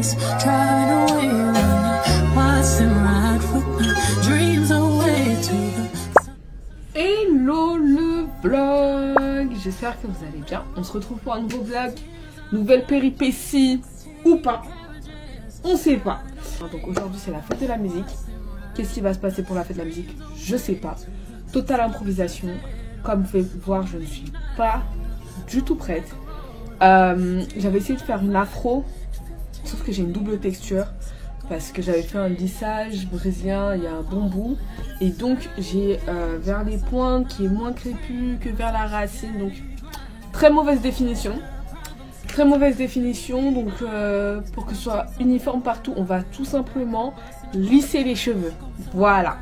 just driving away when I watch them ride with my dreams away to the... Hello le vlog, j'espère que vous allez bien. On se retrouve pour un nouveau vlog, nouvelle péripétie ou pas, on sait pas. Donc aujourd'hui c'est la fête de la musique. Qu'est-ce qui va se passer pour la fête de la musique? Je sais pas. Totale improvisation. Comme vous pouvez voir, je ne suis pas du tout prête. J'avais essayé de faire une afro, sauf que j'ai une double texture parce que j'avais fait un lissage brésilien il y a un bon bout, et donc j'ai vers les pointes qui est moins crépus que vers la racine, donc très mauvaise définition. Très mauvaise définition, donc pour que ce soit uniforme partout, on va tout simplement lisser les cheveux. Voilà.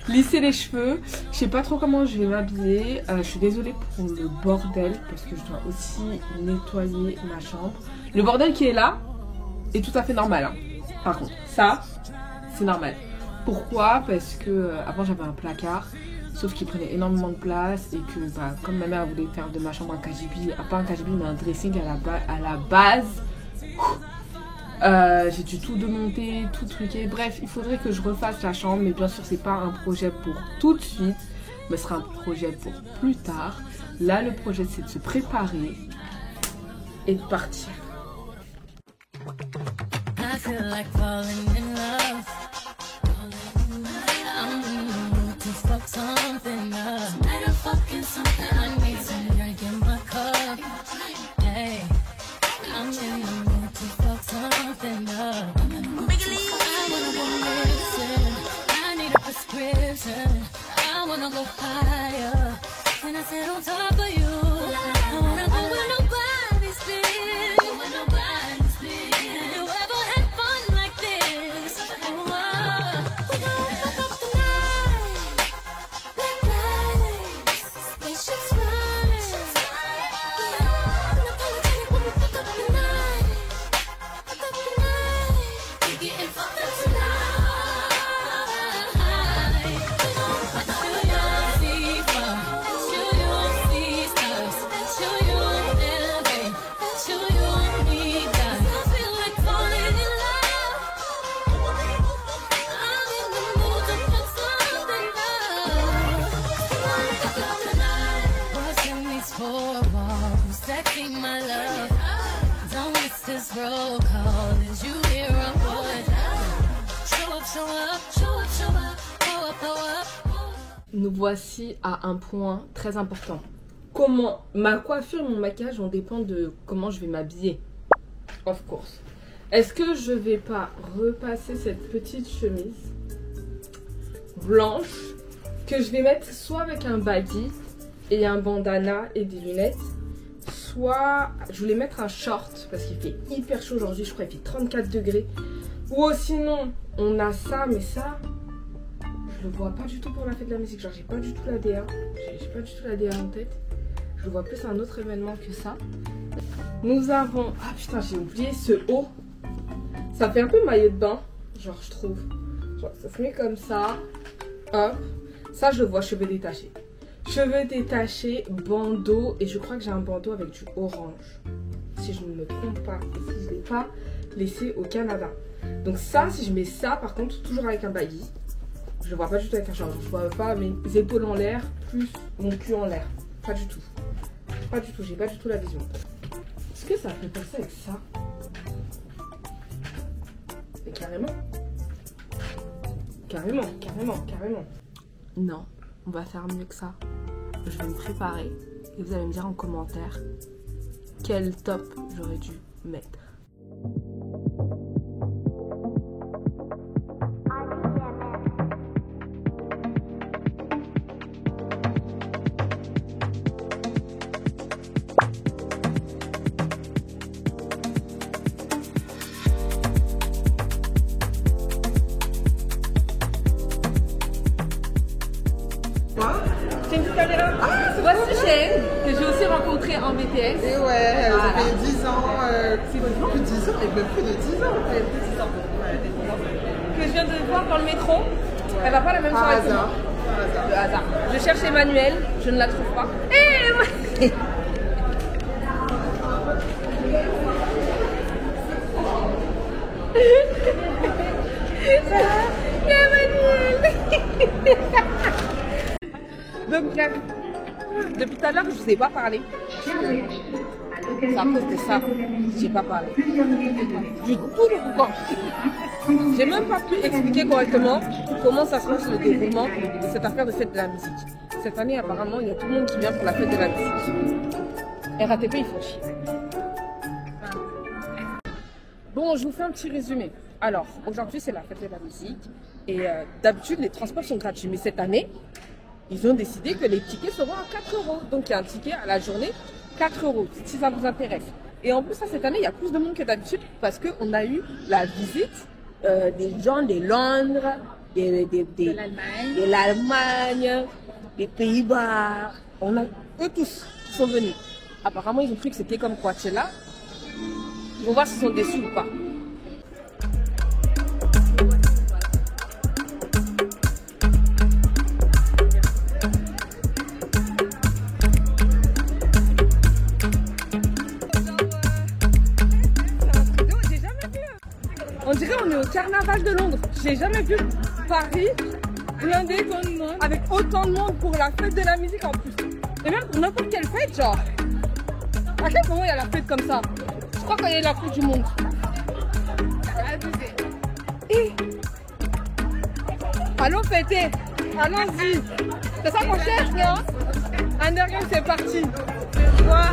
Lisser les cheveux. Je sais pas trop comment je vais m'habiller. Je suis désolée pour le bordel parce que je dois aussi nettoyer ma chambre. Le bordel qui est là est tout à fait normal. Hein. Par contre, ça, c'est normal. Pourquoi? Parce que avant j'avais un placard, sauf qu'il prenait énormément de place et que comme ma mère voulait faire de ma chambre un KGB, pas un KGB mais un dressing à la base. J'ai dû tout démonter, tout truquer. Bref, il faudrait que je refasse la chambre, mais bien sûr c'est pas un projet pour tout de suite, mais ce sera un projet pour plus tard. Là le projet c'est de se préparer et de partir. I feel like falling in love. I'm in the mood to fuck something up. Light a fucking something. I need some drink in my cup. Hey, I'm in the mood to fuck something up. I wanna go missing. I need a prescription. I wanna go higher. Can I sit on top of you? I wanna go where nobody's been. Where nobody's been. You ever had fun like this? Oh, we gon' fuck up the night. Black lights, spaceships flying. Unapologetic when we fuck up the night. Fuck up the night. We getting fucked up tonight. We gon' fuck up the night. See fun. You see stars. You elevate. You need that. I feel like falling in love. I'm in the mood to fuck something up. Fuck up the night. What's in these four walls? Sexy, my love. Don't miss this roll call. Is you here on board? Show up, show up, show up, show up, show up, show up. Nous voici à un point très important. Comment ma coiffure et mon maquillage vont dépendre de comment je vais m'habiller. Of course. Est-ce que je vais pas repasser cette petite chemise blanche que je vais mettre soit avec un baggy et un bandana et des lunettes, soit je voulais mettre un short parce qu'il fait hyper chaud aujourd'hui, je crois qu'il fait 34 degrés. Ou sinon on a ça, mais ça je le vois pas du tout pour la fête de la musique. Genre j'ai pas du tout la DA, j'ai pas du tout la DA en tête. Je le vois plus à un autre événement que ça. Nous avons, ah putain j'ai oublié ce haut. Ça fait un peu maillot de bain, genre je trouve. Genre ça se met comme ça, hop. Ça je le vois, cheveux détachés. Cheveux détachés, bandeau, et je crois que j'ai un bandeau avec du orange. Si je ne me trompe pas, et si je ne l'ai pas laissé au Canada. Donc ça, si je mets ça, par contre, toujours avec un baggy, je le vois pas du tout avec un short. Je vois pas mes épaules en l'air, plus mon cul en l'air. Pas du tout. Pas du tout, j'ai pas du tout la vision. Est-ce que ça peut passer avec ça? Mais carrément. Carrément, carrément, carrément. Non, on va faire mieux que ça. Je vais me préparer et vous allez me dire en commentaire quel top j'aurais dû mettre. C'est une petite caméra. Voici Shane, que j'ai aussi rencontré en BTS. Et ouais, elle Voilà. fait 10 ans, C'est votre nom? plus de 10 ans, et même plus de 10 ans. Elle a plus de 10 ans. Que je viens de voir dans le métro. Elle va pas la même Par soirée que moi. hasard. Par hasard. De hasard. Je cherche Emmanuel, je ne la trouve pas. Et Donc bref, depuis tout à l'heure, je ne vous ai pas parlé. C'est à cause de ça que je n'ai pas parlé. Du tout le pourquoi. J'ai même pas pu expliquer correctement comment ça se passe le déroulement de cette affaire de fête de la musique. Cette année, apparemment, il y a tout le monde qui vient pour la fête de la musique. RATP, ils font chier. Bon, je vous fais un petit résumé. Alors, aujourd'hui, c'est la fête de la musique. Et d'habitude, les transports sont gratuits. Mais cette année, ils ont décidé que les tickets seront à 4 €. Donc, il y a un ticket à la journée, 4 €, si ça vous intéresse. Et en plus, cette année, il y a plus de monde que d'habitude parce qu'on a eu la visite des gens de Londres, de l'Allemagne, des Pays-Bas. On a eux tous qui sont venus. Apparemment, ils ont cru que c'était comme Coachella. On va voir s'ils sont déçus ou pas. On dirait qu'on est au carnaval de Londres. J'ai jamais vu Paris blindé avec autant de monde pour la fête de la musique en plus. Et même pour n'importe quelle fête, genre. À quel moment il y a la fête comme ça? Je crois qu'il y a la Coupe du Monde. Et... allons fêter. Allons-y. C'est ça qu'on cherche, non? Underground, c'est parti. Moi,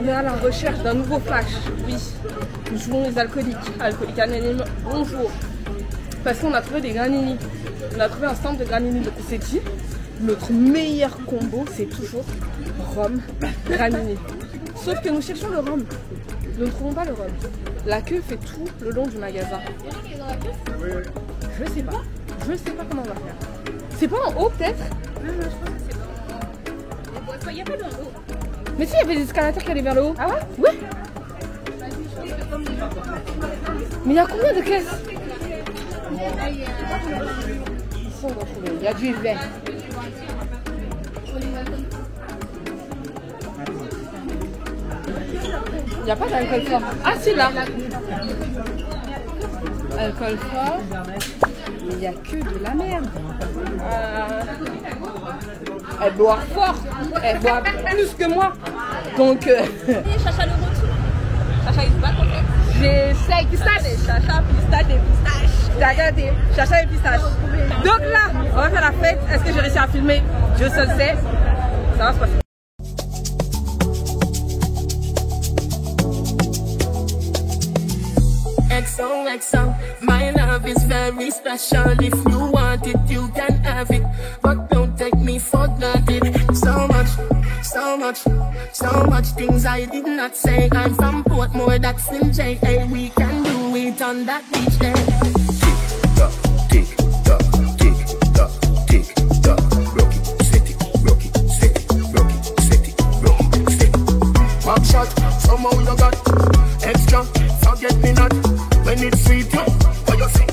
on est à la recherche d'un nouveau flash. Oui, nous jouons les alcooliques. Alcooliques anonymes, bonjour. Parce qu'on a trouvé des granini. On a trouvé un stand de granini. Donc on s'est dit, notre meilleur combo, c'est toujours rhum, granini. Sauf que nous cherchons le rhum. Nous ne trouvons pas le rhum. La queue fait tout le long du magasin. Je sais pas. Je sais pas comment on va faire. C'est pas en haut peut-être? Non, je pense que c'est bon. Il n'y a pas d'en haut. Mais si, il y avait des escalators qui allaient vers le haut. Ah ouais? Ouais. Mais il y a combien de caisses? Ici, on va trouver. Il y a du vert. Il n'y a pas d'alcool fort. Ah si, là. Alcool fort. Il n'y a que de la merde. Elle boit fort. Elle boit plus que moi. Donc... Chacha le retour. Chacha is back, ok. J'essaye pistache. Chacha, pistache et pistache. T'as regardé, chacha et pistache. Donc là, on va faire la fête. Est-ce que j'ai réussi à filmer? Je sais. Ça va se passer. XOXO, my love is very special. If you want it, you can have it. But don't take me for granted. So much things I did not say. I'm from Portmore, that's in JA. We can do it on that beach there. Tick tock, tick tock, tick tock, tick tock. Rock it, set it, rock it, set it, rock it, set it, rock it, set it. Back shot, somehow you got extra. Forget me not when it's sweet. What you say?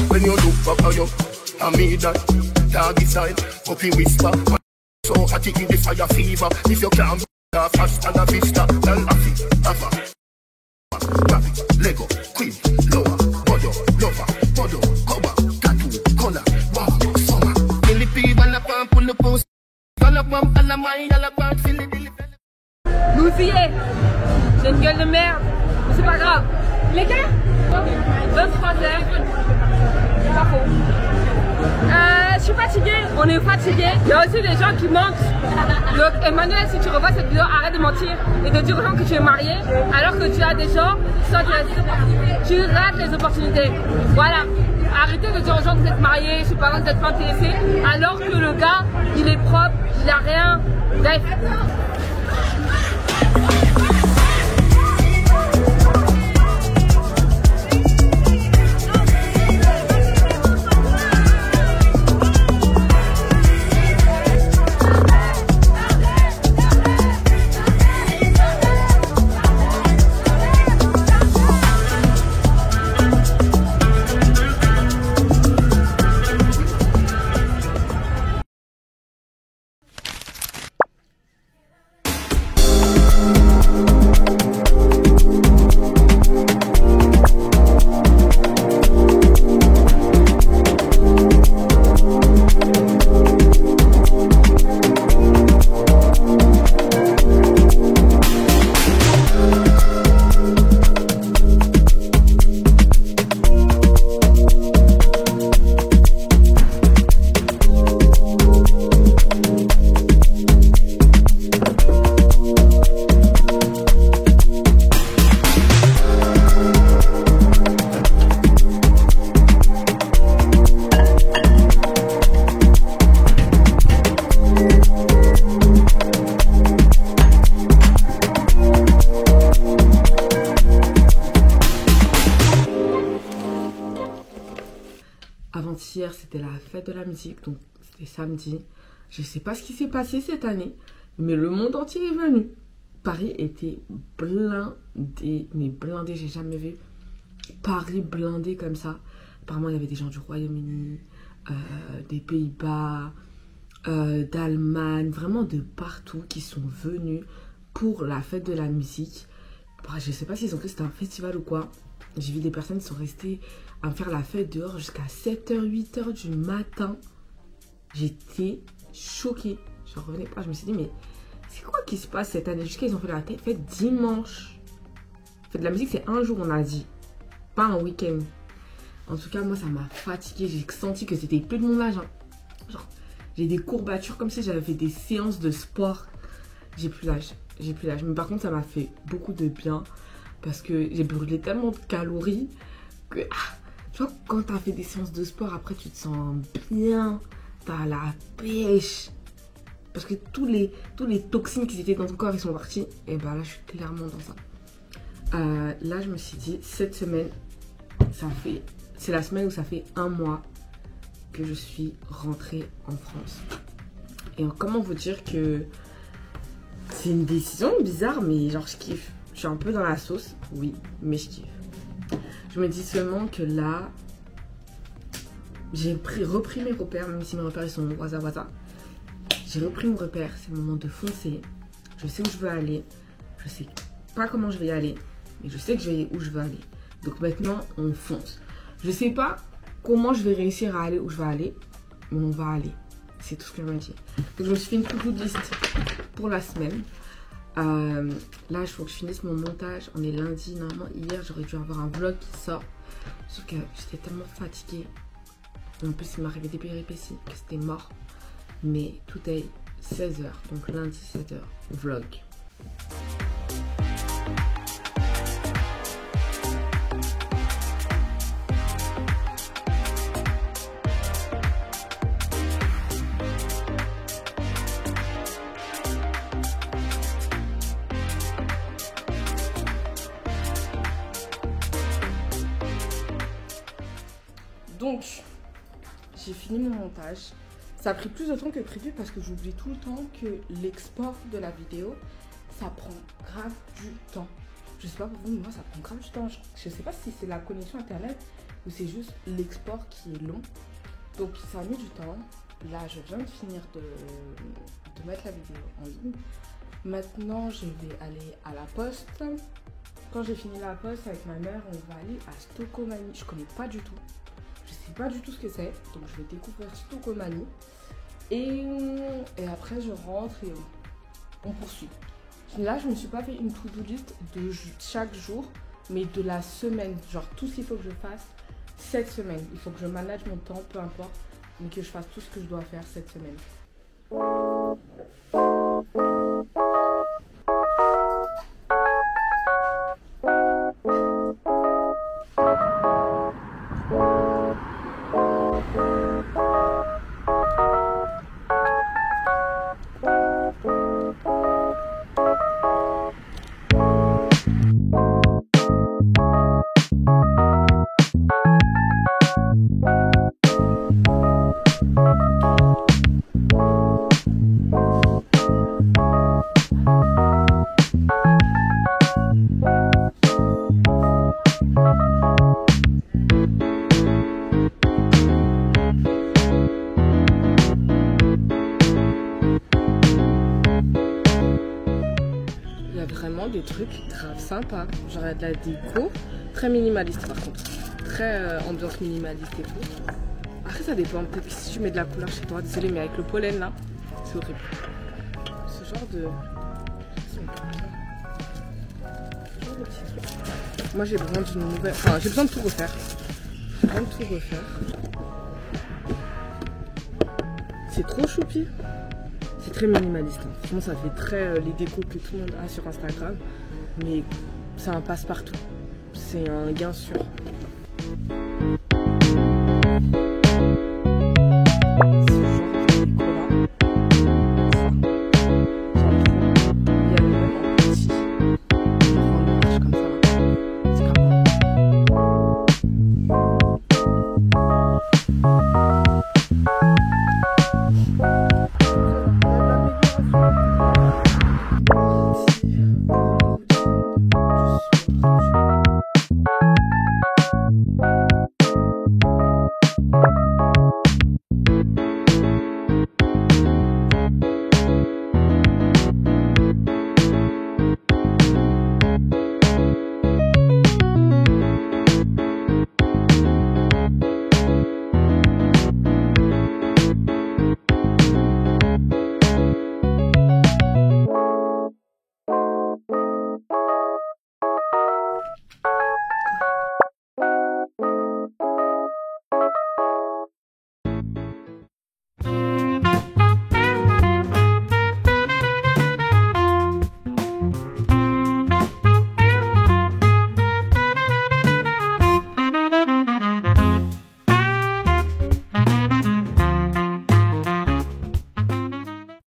When you look up at you, I mean that doggy style, puppy whisper. So hot in the fire fever. If you can't fast and a vista, tell Afi, Ava, Rabbit, Lego, Queen, Lower, Bodo, Lover, Bodo, Cover, Tattoo, Color, Wow, Summer. Philippi, Banapam, pull the post, Banapam, Alamai, Alapam, Philippi. Nous y est. J'ai une gueule de merde. Mais c'est pas grave. Les gars, 23h. C'est pas faux. Je suis fatiguée. On est fatiguée. Il y a aussi des gens qui mentent. Donc Emmanuel, si tu revois cette vidéo, arrête de mentir et de dire aux gens que tu es marié alors que tu as des gens qui sont intéressés. Tu rates les opportunités. Voilà. Arrêtez de dire aux gens que vous êtes mariés, je sais pas, vous n'êtes pas intéressés, alors que le gars, il est propre, il a rien. Bref. Avant-hier, c'était la fête de la musique, donc c'était samedi. Je sais pas ce qui s'est passé cette année, mais le monde entier est venu. Paris était blindé, mais blindé, j'ai jamais vu Paris blindé comme ça. Apparemment, il y avait des gens du Royaume-Uni, des Pays-Bas, d'Allemagne, vraiment de partout qui sont venus pour la fête de la musique. Bref, je sais pas s'ils ont cru que c'était un festival ou quoi. J'ai vu des personnes qui sont restées à me faire la fête dehors jusqu'à 7h, 8h du matin. J'étais choquée. Je revenais pas, je me suis dit, mais c'est quoi qui se passe cette année? Jusqu'à ils ont fait la fête dimanche. La fête de la musique, c'est un jour, on a dit. Pas un week-end. En tout cas, moi, ça m'a fatiguée. J'ai senti que c'était plus de mon âge. Hein. Genre, j'ai des courbatures comme si j'avais fait des séances de sport. J'ai plus l'âge. J'ai plus l'âge. Mais par contre, ça m'a fait beaucoup de bien. Parce que j'ai brûlé tellement de calories que... tu vois, quand t'as fait des séances de sport, après, tu te sens bien. T'as la pêche. Parce que tous les toxines qui étaient dans ton corps, ils sont partis. Et bah là, je suis clairement dans ça. Là, je me suis dit, cette semaine, c'est la semaine où ça fait un mois que je suis rentrée en France. Et comment vous dire que c'est une décision bizarre, mais genre je kiffe. Je suis un peu dans la sauce, oui, mais je kiffe. Je me dis seulement que là, j'ai repris mes repères, même si mes repères ils sont waza. J'ai repris mon repère, c'est le moment de foncer. Je sais où je veux aller. Je sais pas comment je vais y aller, mais je sais que je vais où je veux aller. Donc maintenant, on fonce. Je sais pas comment je vais réussir à aller où je vais aller, mais on va aller. C'est tout ce que je me dis. Donc je me suis fait une to-do list pour la semaine. Là, il faut que je finisse mon montage. On est lundi. Normalement, hier, j'aurais dû avoir un vlog qui sort. Sauf que j'étais tellement fatiguée. En plus, il m'est arrivé des péripéties que c'était mort. Mais tout est 16h. Donc lundi, 7h. Vlog. Donc, j'ai fini mon montage. Ça a pris plus de temps que prévu parce que j'oublie tout le temps que l'export de la vidéo, ça prend grave du temps. Je sais pas pour vous, mais moi ça prend grave du temps. Je sais pas si c'est la connexion internet ou c'est juste l'export qui est long. Donc ça a mis du temps. Là, je viens de finir de mettre la vidéo en ligne. Maintenant, je vais aller à la poste. Quand j'ai fini la poste avec ma mère, on va aller à Stocomanie. Je connais pas du tout. Je sais pas du tout ce que c'est, donc je vais découvrir Stocomanie. Et après je rentre et on poursuit. Là je me suis pas fait une to-do list de chaque jour, mais de la semaine. Genre tout ce qu'il faut que je fasse cette semaine. Il faut que je manage mon temps, peu importe, mais que je fasse tout ce que je dois faire cette semaine. y a vraiment des trucs grave sympas. Genre, il y a de la déco, très minimaliste par contre. Très ambiance minimaliste et tout. Après, ça dépend. Peut-être que si tu mets de la couleur chez toi, désolé, mais avec le pollen là, c'est horrible. Ce genre de petits trucs. Moi, j'ai besoin d'une nouvelle. Enfin, j'ai besoin de tout refaire. J'ai besoin de tout refaire. C'est trop choupi. C'est très minimaliste. Hein. Franchement, ça fait très les décos que tout le monde a sur Instagram. Mais c'est un passe-partout. C'est un gain sûr.